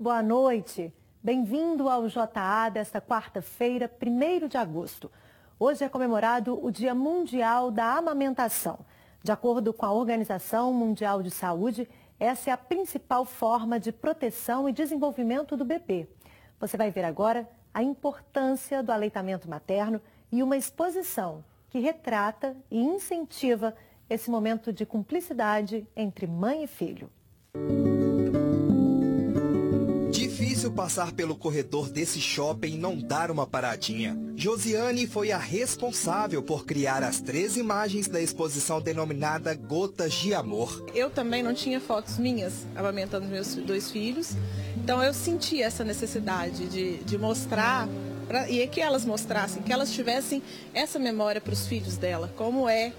Boa noite. Bem-vindo ao JA desta quarta-feira, 1º de agosto. Hoje é comemorado o Dia Mundial da Amamentação. De acordo com a Organização Mundial de Saúde, essa é a principal forma de proteção e desenvolvimento do bebê. Você vai ver agora a importância do aleitamento materno e uma exposição que retrata e incentiva esse momento de cumplicidade entre mãe e filho. Difícil passar pelo corredor desse shopping e não dar uma paradinha. Josiane foi a responsável por criar as 3 imagens da exposição denominada Gotas de Amor. Eu também não tinha fotos minhas amamentando meus 2 filhos, então eu senti essa necessidade de mostrar, e que elas mostrassem, que elas tivessem essa memória para os filhos dela, como é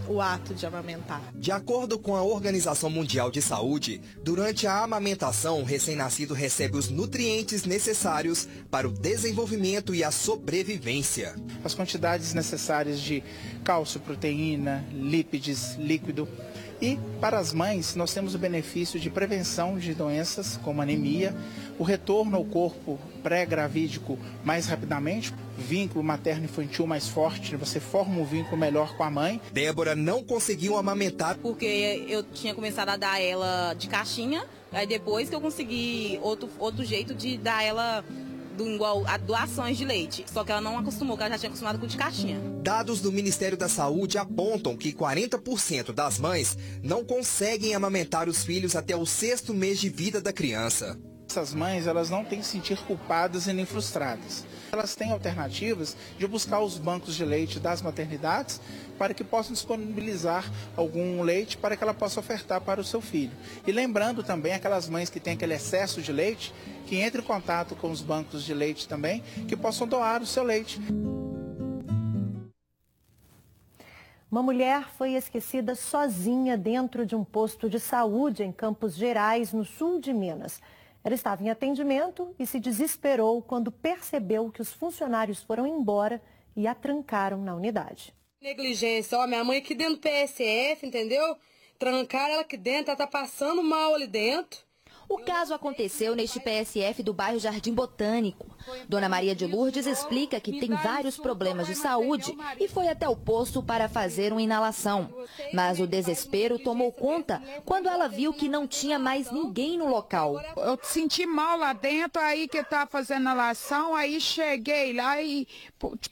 o ato de amamentar. De acordo com a Organização Mundial de Saúde, durante a amamentação, o recém-nascido recebe os nutrientes necessários para o desenvolvimento e a sobrevivência. As quantidades necessárias de cálcio, proteína, lípides, líquido. E para as mães, nós temos o benefício de prevenção de doenças como anemia, o retorno ao corpo pré-gravídico mais rapidamente, vínculo materno-infantil mais forte, você forma um vínculo melhor com a mãe. Débora não conseguiu amamentar porque eu tinha começado a dar ela de caixinha, aí depois que eu consegui outro jeito de dar ela igual a doações de leite, só que ela não acostumou, porque ela já tinha acostumado com de caixinha. Dados do Ministério da Saúde apontam que 40% das mães não conseguem amamentar os filhos até o 6º mês de vida da criança. Essas mães, elas não têm que se sentir culpadas e nem frustradas. Elas têm alternativas de buscar os bancos de leite das maternidades para que possam disponibilizar algum leite para que ela possa ofertar para o seu filho. E lembrando também aquelas mães que têm aquele excesso de leite, que entrem em contato com os bancos de leite também, que possam doar o seu leite. Uma mulher foi esquecida sozinha dentro de um posto de saúde em Campos Gerais, no sul de Minas. Ela estava em atendimento e se desesperou quando percebeu que os funcionários foram embora e a trancaram na unidade. Negligência, ó, minha mãe aqui dentro do PSF, entendeu? Trancaram ela aqui dentro, ela tá passando mal ali dentro. O caso aconteceu neste PSF do bairro Jardim Botânico. Dona Maria de Lourdes explica que tem vários problemas de saúde e foi até o posto para fazer uma inalação. Mas o desespero tomou conta quando ela viu que não tinha mais ninguém no local. Eu senti mal lá dentro, aí que eu estava fazendo inalação, aí cheguei lá e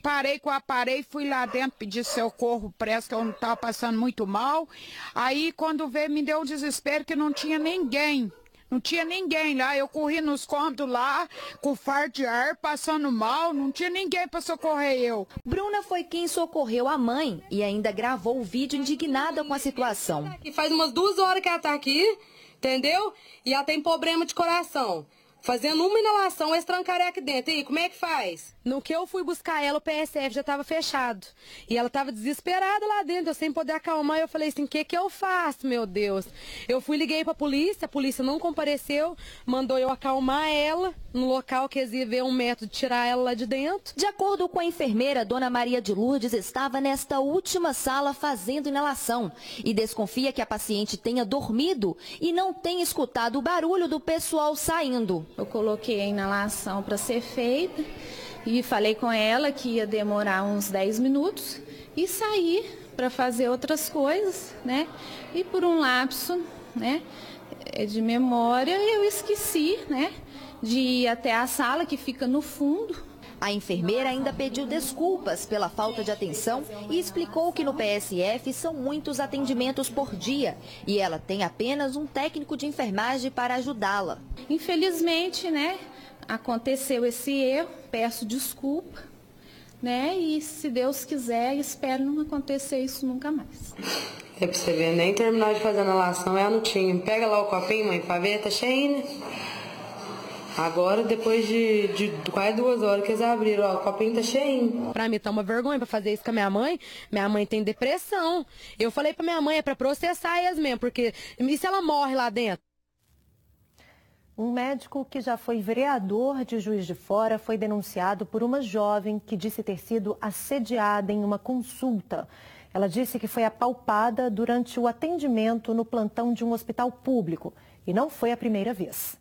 parei com o aparelho, fui lá dentro pedir socorro, parece que eu não estava passando muito mal. Aí quando veio me deu o desespero que não tinha ninguém. Não tinha ninguém lá, eu corri nos cômodos lá, com fardo de ar, passando mal, não tinha ninguém para socorrer eu. Bruna foi quem socorreu a mãe e ainda gravou o vídeo indignada com a situação. Faz umas 2 horas que ela tá aqui, entendeu? E ela tem problema de coração. Fazendo uma inalação, eles trancaram aqui dentro. E aí, como é que faz? No que eu fui buscar ela, o PSF já estava fechado. E ela estava desesperada lá dentro, eu sem poder acalmar. Eu falei assim, o que eu faço, meu Deus? Eu liguei para a polícia não compareceu, mandou eu acalmar ela no local que eles iam ver um método de tirar ela lá de dentro. De acordo com a enfermeira, Dona Maria de Lourdes estava nesta última sala fazendo inalação e desconfia que a paciente tenha dormido e não tenha escutado o barulho do pessoal saindo. Eu coloquei a inalação para ser feita e falei com ela que ia demorar uns 10 minutos e saí para fazer outras coisas, né? E por um lapso, né, de memória, eu esqueci, né, de ir até a sala que fica no fundo. A enfermeira ainda pediu desculpas pela falta de atenção e explicou que no PSF são muitos atendimentos por dia e ela tem apenas um técnico de enfermagem para ajudá-la. Infelizmente, né, aconteceu esse erro, peço desculpa, né, e se Deus quiser, espero não acontecer isso nunca mais. É pra você ver, nem terminar de fazer a inalação, ela não tinha. Pega lá o copinho, mãe, pra ver, tá cheio, né? Agora, depois de quase 2 horas que eles abriram, ó, o copinho tá cheinho. Pra mim tá uma vergonha pra fazer isso com a minha mãe. Minha mãe tem depressão. Eu falei pra minha mãe, é pra processar eles mesmo, porque e se ela morre lá dentro? Um médico que já foi vereador de Juiz de Fora foi denunciado por uma jovem que disse ter sido assediada em uma consulta. Ela disse que foi apalpada durante o atendimento no plantão de um hospital público e não foi a primeira vez.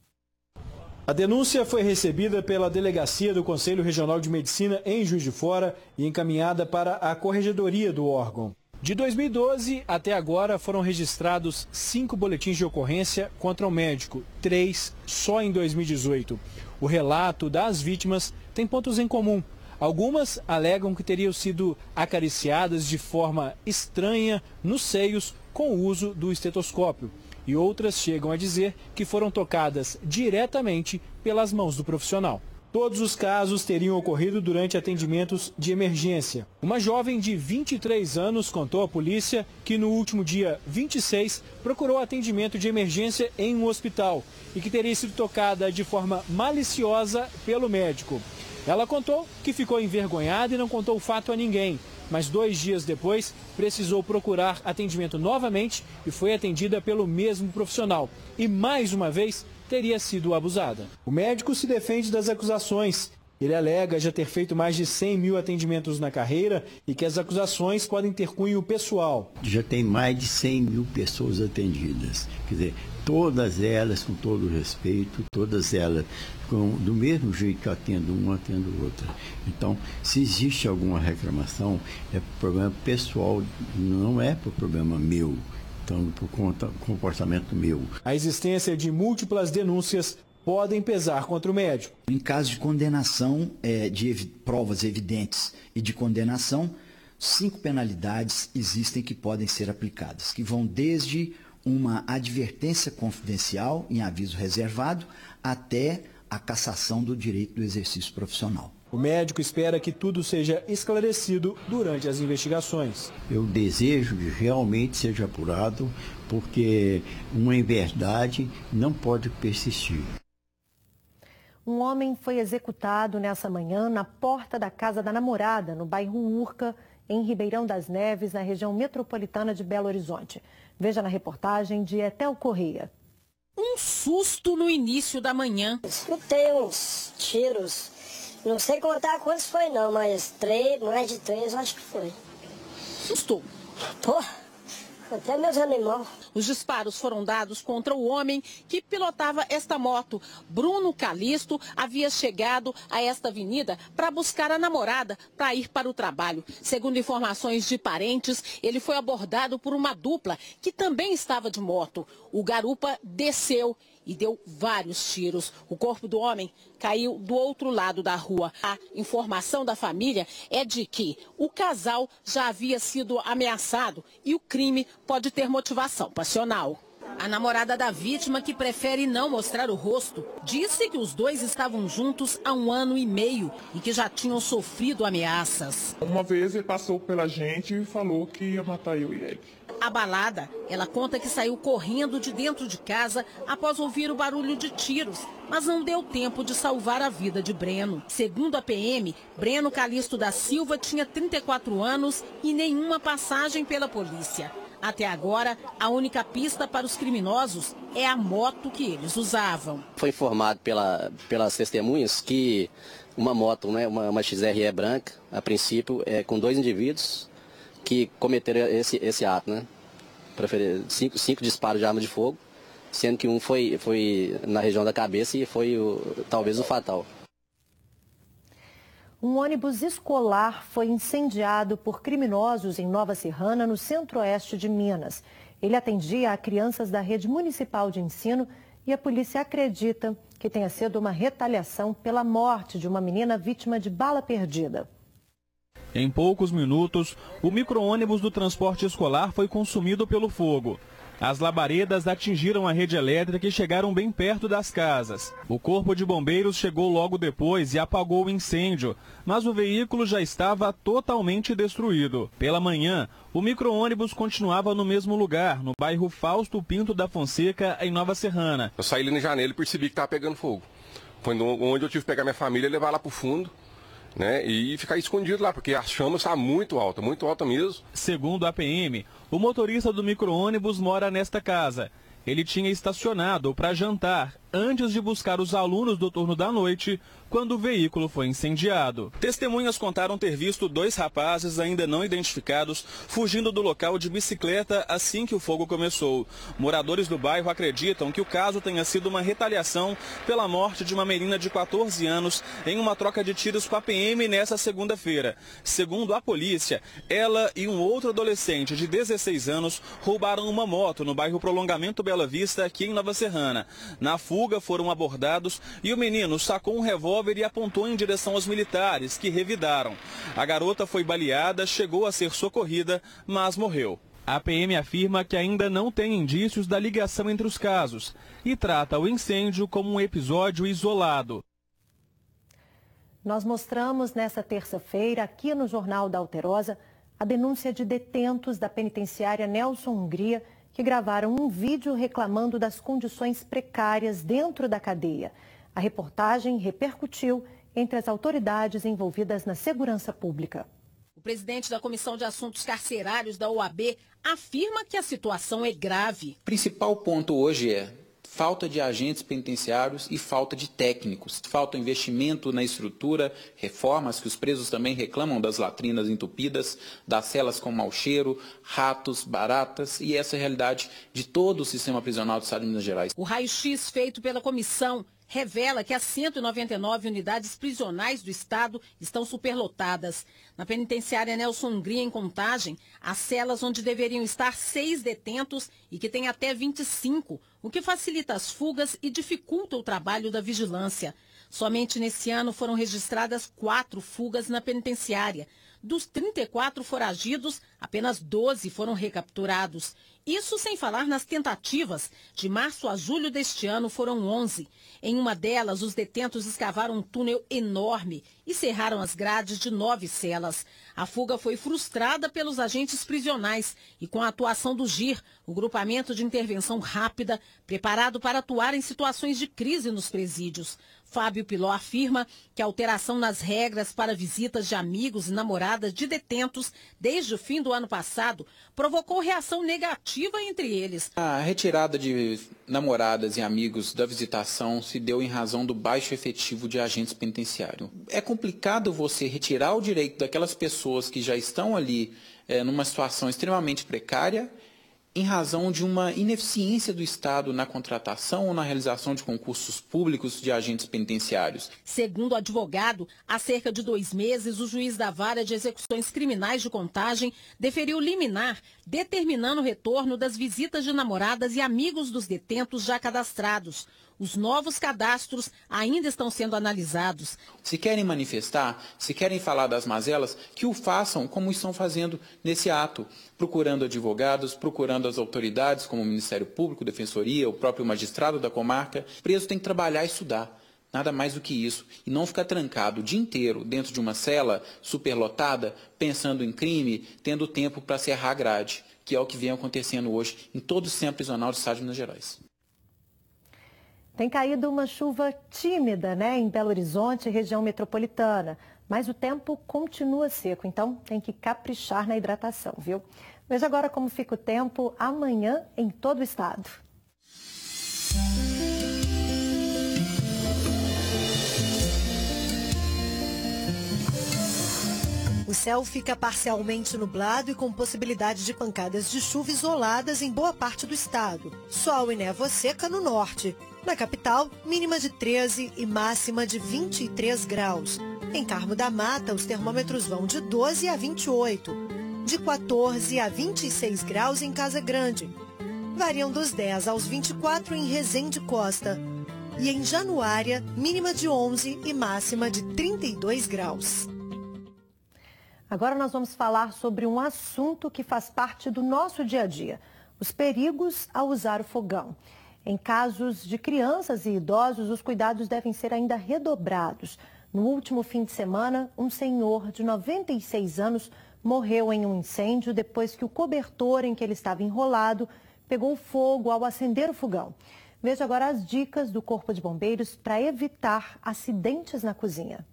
A denúncia foi recebida pela Delegacia do Conselho Regional de Medicina em Juiz de Fora e encaminhada para a Corregedoria do órgão. De 2012 até agora foram registrados 5 boletins de ocorrência contra o médico, 3 só em 2018. O relato das vítimas tem pontos em comum. Algumas alegam que teriam sido acariciadas de forma estranha nos seios com o uso do estetoscópio. E outras chegam a dizer que foram tocadas diretamente pelas mãos do profissional. Todos os casos teriam ocorrido durante atendimentos de emergência. Uma jovem de 23 anos contou à polícia que no último dia 26 procurou atendimento de emergência em um hospital e que teria sido tocada de forma maliciosa pelo médico. Ela contou que ficou envergonhada e não contou o fato a ninguém, mas 2 dias depois precisou procurar atendimento novamente e foi atendida pelo mesmo profissional. E mais uma vez teria sido abusada. O médico se defende das acusações. Ele alega já ter feito mais de 100 mil atendimentos na carreira e que as acusações podem ter cunho pessoal. Já tem mais de 100 mil pessoas atendidas. Quer dizer, todas elas com todo respeito, todas elas do mesmo jeito que eu atendo uma, atendo outra. Então, se existe alguma reclamação, é problema pessoal, não é por problema meu. Então, por conta do comportamento meu. A existência de múltiplas denúncias podem pesar contra o médico. Em caso de condenação de provas evidentes e de condenação, 5 penalidades existem que podem ser aplicadas, que vão desde uma advertência confidencial em aviso reservado até a cassação do direito do exercício profissional. O médico espera que tudo seja esclarecido durante as investigações. Eu desejo que realmente seja apurado, porque uma inverdade não pode persistir. Um homem foi executado nessa manhã na porta da casa da namorada, no bairro Urca, em Ribeirão das Neves, na região metropolitana de Belo Horizonte. Veja na reportagem de Etel Correia. Um susto no início da manhã. Escutei uns tiros, não sei contar quantos foi não, mas mais de 3 eu acho que foi. Sustou. Porra! Até meus animais. Os disparos foram dados contra o homem que pilotava esta moto. Bruno Calisto havia chegado a esta avenida para buscar a namorada para ir para o trabalho. Segundo informações de parentes, ele foi abordado por uma dupla que também estava de moto. O garupa desceu e deu vários tiros. O corpo do homem caiu do outro lado da rua. A informação da família é de que o casal já havia sido ameaçado e o crime pode ter motivação passional. A namorada da vítima, que prefere não mostrar o rosto, disse que os dois estavam juntos há 1 ano e meio e que já tinham sofrido ameaças. Uma vez ele passou pela gente e falou que ia matar eu e ele. Abalada, ela conta que saiu correndo de dentro de casa após ouvir o barulho de tiros, mas não deu tempo de salvar a vida de Breno. Segundo a PM, Breno Calisto da Silva tinha 34 anos e nenhuma passagem pela polícia. Até agora, a única pista para os criminosos é a moto que eles usavam. Foi informado pelas testemunhas que uma moto, né, uma XRE branca, a princípio, com 2 indivíduos que cometeram esse ato, né? 5 disparos de arma de fogo, sendo que um foi na região da cabeça e foi talvez o fatal. Um ônibus escolar foi incendiado por criminosos em Nova Serrana, no centro-oeste de Minas. Ele atendia a crianças da rede municipal de ensino e a polícia acredita que tenha sido uma retaliação pela morte de uma menina vítima de bala perdida. Em poucos minutos, o micro-ônibus do transporte escolar foi consumido pelo fogo. As labaredas atingiram a rede elétrica e chegaram bem perto das casas. O corpo de bombeiros chegou logo depois e apagou o incêndio, mas o veículo já estava totalmente destruído. Pela manhã, o micro-ônibus continuava no mesmo lugar, no bairro Fausto Pinto da Fonseca, em Nova Serrana. Eu saí ali na janela e percebi que estava pegando fogo. Foi onde eu tive que pegar minha família e levar lá para o fundo, né, e ficar escondido lá, porque a chama está muito alta mesmo. Segundo a PM, o motorista do micro-ônibus mora nesta casa. Ele tinha estacionado para jantar antes de buscar os alunos do turno da noite, quando o veículo foi incendiado. Testemunhas contaram ter visto 2 rapazes ainda não identificados fugindo do local de bicicleta assim que o fogo começou. Moradores do bairro acreditam que o caso tenha sido uma retaliação pela morte de uma menina de 14 anos em uma troca de tiros com a PM nessa segunda-feira. Segundo a polícia, ela e um outro adolescente de 16 anos roubaram uma moto no bairro Prolongamento Bela Vista, aqui em Nova Serrana. Na fuga foram abordados e o menino sacou um revólver e apontou em direção aos militares, que revidaram. A garota foi baleada, chegou a ser socorrida, mas morreu. A PM afirma que ainda não tem indícios da ligação entre os casos e trata o incêndio como um episódio isolado. Nós mostramos nesta terça-feira, aqui no Jornal da Alterosa, a denúncia de detentos da penitenciária Nelson Hungria, que gravaram um vídeo reclamando das condições precárias dentro da cadeia. A reportagem repercutiu entre as autoridades envolvidas na segurança pública. O presidente da Comissão de Assuntos Carcerários da OAB afirma que a situação é grave. O principal ponto hoje é falta de agentes penitenciários e falta de técnicos. Falta investimento na estrutura, reformas que os presos também reclamam das latrinas entupidas, das celas com mau cheiro, ratos, baratas e essa é a realidade de todo o sistema prisional do Estado de Minas Gerais. O raio-x feito pela comissão revela que as 199 unidades prisionais do Estado estão superlotadas. Na penitenciária Nelson Hungria, em Contagem, há celas onde deveriam estar 6 detentos e que tem até 25, o que facilita as fugas e dificulta o trabalho da vigilância. Somente nesse ano foram registradas 4 fugas na penitenciária. Dos 34 foragidos, apenas 12 foram recapturados. Isso sem falar nas tentativas. De março a julho deste ano foram 11. Em uma delas, os detentos escavaram um túnel enorme e cerraram as grades de 9 celas. A fuga foi frustrada pelos agentes prisionais e com a atuação do GIR, o Grupamento de Intervenção Rápida, preparado para atuar em situações de crise nos presídios. Fábio Piló afirma que a alteração nas regras para visitas de amigos e namoradas de detentos desde o fim do ano passado provocou reação negativa entre eles. A retirada de namoradas e amigos da visitação se deu em razão do baixo efetivo de agentes penitenciários. É complicado você retirar o direito daquelas pessoas que já estão ali numa situação extremamente precária em razão de uma ineficiência do Estado na contratação ou na realização de concursos públicos de agentes penitenciários. Segundo o advogado, há cerca de 2 meses, o juiz da Vara de Execuções Criminais de Contagem deferiu liminar, determinando o retorno das visitas de namoradas e amigos dos detentos já cadastrados. Os novos cadastros ainda estão sendo analisados. Se querem manifestar, se querem falar das mazelas, que o façam como estão fazendo nesse ato, procurando advogados, procurando as autoridades como o Ministério Público, Defensoria, o próprio magistrado da comarca. O preso tem que trabalhar e estudar, nada mais do que isso, e não ficar trancado o dia inteiro dentro de uma cela superlotada, pensando em crime, tendo tempo para serrar a grade, que é o que vem acontecendo hoje em todo o sistema prisional do Estado de Minas Gerais. Tem caído uma chuva tímida, em Belo Horizonte e região metropolitana, mas o tempo continua seco, então tem que caprichar na hidratação, viu? Veja agora como fica o tempo amanhã em todo o estado. O céu fica parcialmente nublado e com possibilidade de pancadas de chuva isoladas em boa parte do estado. Sol e névoa seca no norte. Na capital, mínima de 13 e máxima de 23 graus. Em Carmo da Mata, os termômetros vão de 12 a 28. De 14 a 26 graus em Casa Grande. Variam dos 10 aos 24 em Resende Costa. E em Januária, mínima de 11 e máxima de 32 graus. Agora nós vamos falar sobre um assunto que faz parte do nosso dia a dia. Os perigos ao usar o fogão. Em casos de crianças e idosos, os cuidados devem ser ainda redobrados. No último fim de semana, um senhor de 96 anos morreu em um incêndio depois que o cobertor em que ele estava enrolado pegou fogo ao acender o fogão. Veja agora as dicas do Corpo de Bombeiros para evitar acidentes na cozinha.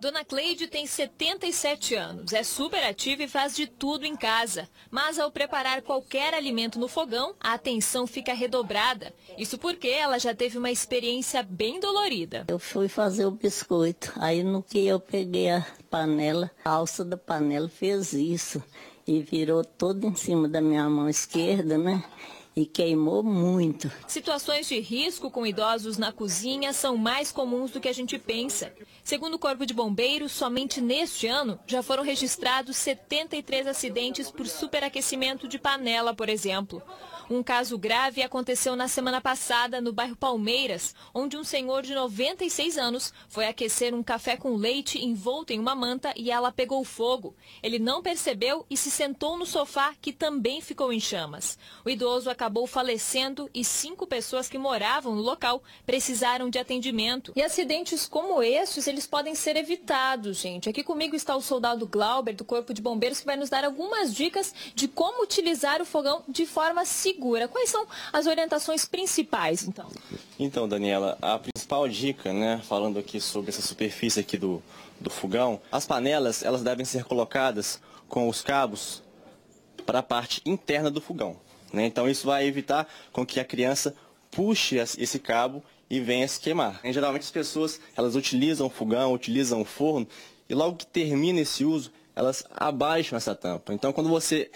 Dona Cleide tem 77 anos, é super ativa e faz de tudo em casa. Mas ao preparar qualquer alimento no fogão, a atenção fica redobrada. Isso porque ela já teve uma experiência bem dolorida. Eu fui fazer o biscoito, aí no que eu peguei a panela, a alça da panela fez isso e virou todo em cima da minha mão esquerda, né? E queimou muito. Situações de risco com idosos na cozinha são mais comuns do que a gente pensa. Segundo o Corpo de Bombeiros, somente neste ano já foram registrados 73 acidentes por superaquecimento de panela, por exemplo. Um caso grave aconteceu na semana passada no bairro Palmeiras, onde um senhor de 96 anos foi aquecer um café com leite envolto em uma manta e ela pegou fogo. Ele não percebeu e se sentou no sofá, que também ficou em chamas. O idoso acabou falecendo e 5 pessoas que moravam no local precisaram de atendimento. E acidentes como estes, eles podem ser evitados, gente. Aqui comigo está o soldado Glauber, do Corpo de Bombeiros, que vai nos dar algumas dicas de como utilizar o fogão de forma segura. Quais são as orientações principais, então? Então, Daniela, a principal dica, né, falando aqui sobre essa superfície aqui do fogão, as panelas, elas devem ser colocadas com os cabos para a parte interna do fogão, né? Então, isso vai evitar com que a criança puxe esse cabo e venha se queimar. Geralmente, as pessoas, elas utilizam o fogão, utilizam o forno, e logo que termina esse uso, elas abaixam essa tampa. Então, quando você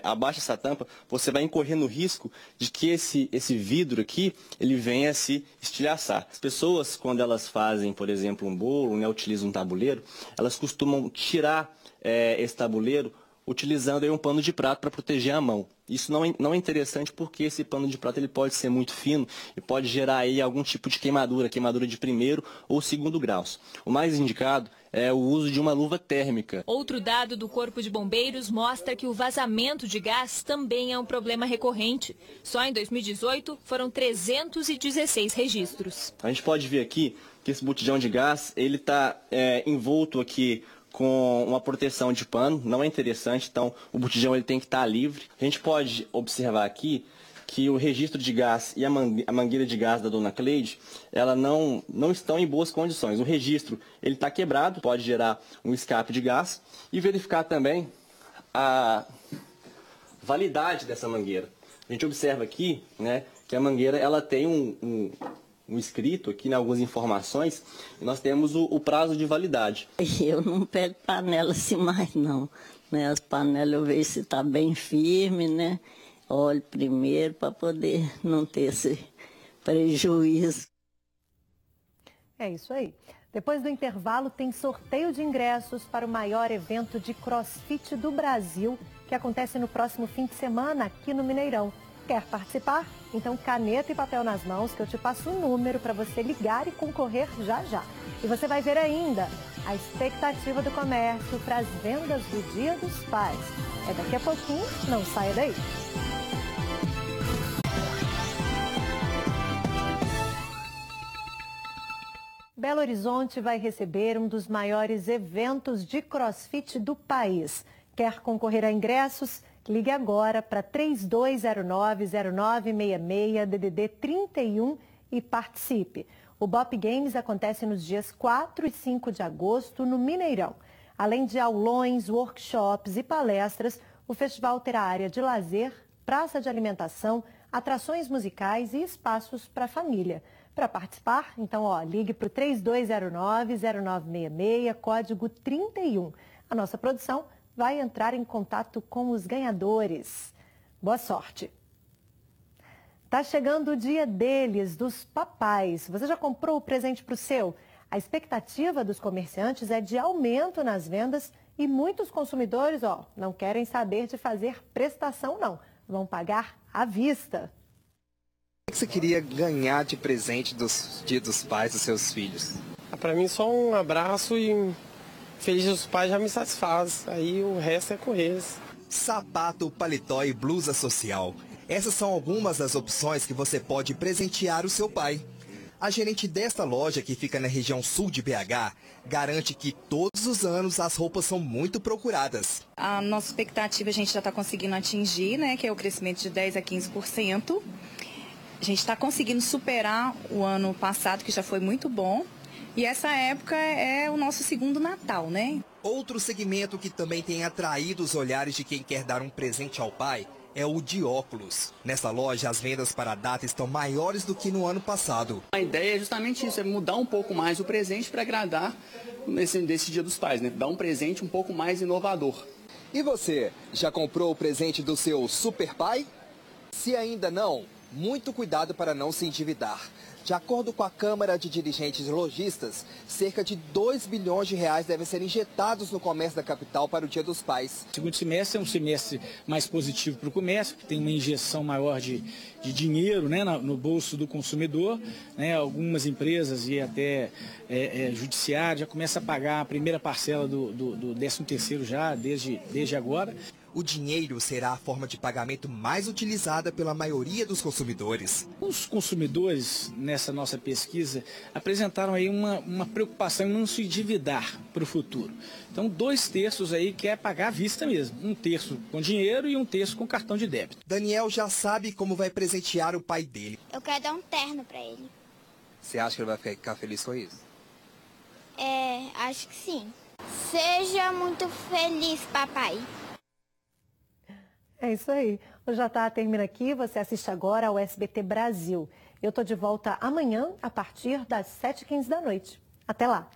abaixa essa tampa, você vai incorrer no risco de que esse vidro aqui, ele venha a se estilhaçar. As pessoas, quando elas fazem, por exemplo, um bolo, né, utilizam um tabuleiro, elas costumam tirar esse tabuleiro utilizando aí um pano de prato para proteger a mão. Isso não é interessante porque esse pano de prato ele pode ser muito fino e pode gerar aí algum tipo de queimadura de primeiro ou segundo graus. O mais indicado é o uso de uma luva térmica. Outro dado do Corpo de Bombeiros mostra que o vazamento de gás também é um problema recorrente. Só em 2018 foram 316 registros. A gente pode ver aqui que esse botijão de gás ele está envolto aqui com uma proteção de pano, não é interessante, então o botijão ele tem que estar livre. A gente pode observar aqui que o registro de gás e a mangueira de gás da Dona Cleide, ela não estão em boas condições. O registro ele está quebrado, pode gerar um escape de gás, e verificar também a validade dessa mangueira. A gente observa aqui, né, que a mangueira ela tem um escrito aqui, né, algumas informações, e nós temos o prazo de validade. Eu não pego panela assim mais não, né? As panelas eu vejo se está bem firme, né? Olho primeiro para poder não ter esse prejuízo. É isso aí. Depois do intervalo tem sorteio de ingressos para o maior evento de CrossFit do Brasil, que acontece no próximo fim de semana aqui no Mineirão. Quer participar? Então caneta e papel nas mãos que eu te passo o número para você ligar e concorrer já já. E você vai ver ainda a expectativa do comércio para as vendas do Dia dos Pais. É daqui a pouquinho, não saia daí. Belo Horizonte vai receber um dos maiores eventos de CrossFit do país. Quer concorrer a ingressos? Ligue agora para 3209-0966 DDD 31 e participe. O BOP Games acontece nos dias 4 e 5 de agosto no Mineirão. Além de aulões, workshops e palestras, o festival terá área de lazer, praça de alimentação, atrações musicais e espaços para a família. Para participar, então, ligue para o 3209-0966, código 31. A nossa produção vai entrar em contato com os ganhadores. Boa sorte! Tá chegando o dia deles, dos papais. Você já comprou o presente para o seu? A expectativa dos comerciantes é de aumento nas vendas e muitos consumidores, não querem saber de fazer prestação, não. Vão pagar à vista. O que você queria ganhar de presente dos Dia dos Pais dos seus filhos? Para mim, só um abraço e Feliz Dia dos Pais já me satisfaz. Aí o resto é com eles. Sapato, paletó e blusa social. Essas são algumas das opções que você pode presentear o seu pai. A gerente desta loja, que fica na região sul de BH, garante que todos os anos as roupas são muito procuradas. A nossa expectativa a gente já está conseguindo atingir, né, que é o crescimento de 10% a 15%. A gente está conseguindo superar o ano passado, que já foi muito bom. E essa época é o nosso segundo Natal, né? Outro segmento que também tem atraído os olhares de quem quer dar um presente ao pai é o de óculos. Nessa loja, as vendas para a data estão maiores do que no ano passado. A ideia é justamente isso, é mudar um pouco mais o presente para agradar nesse Dia dos Pais, né? Dar um presente um pouco mais inovador. E você, já comprou o presente do seu super pai? Se ainda não, muito cuidado para não se endividar. De acordo com a Câmara de Dirigentes Lojistas, cerca de 2 bilhões de reais devem ser injetados no comércio da capital para o Dia dos Pais. O segundo semestre é um semestre mais positivo para o comércio, que tem uma injeção maior de dinheiro, né, no bolso do consumidor. Né, algumas empresas e até judiciário já começam a pagar a primeira parcela do 13º já, desde agora. O dinheiro será a forma de pagamento mais utilizada pela maioria dos consumidores. Os consumidores, nessa nossa pesquisa, apresentaram aí uma preocupação em não se endividar para o futuro. Então, 2/3 aí quer pagar à vista mesmo. 1/3 com dinheiro e 1/3 com cartão de débito. Daniel já sabe como vai presentear o pai dele. Eu quero dar um terno para ele. Você acha que ele vai ficar feliz com isso? Acho que sim. Seja muito feliz, papai. É isso aí. O JA termina aqui. Você assiste agora ao SBT Brasil. Eu estou de volta amanhã, a partir das 7h15 da noite. Até lá.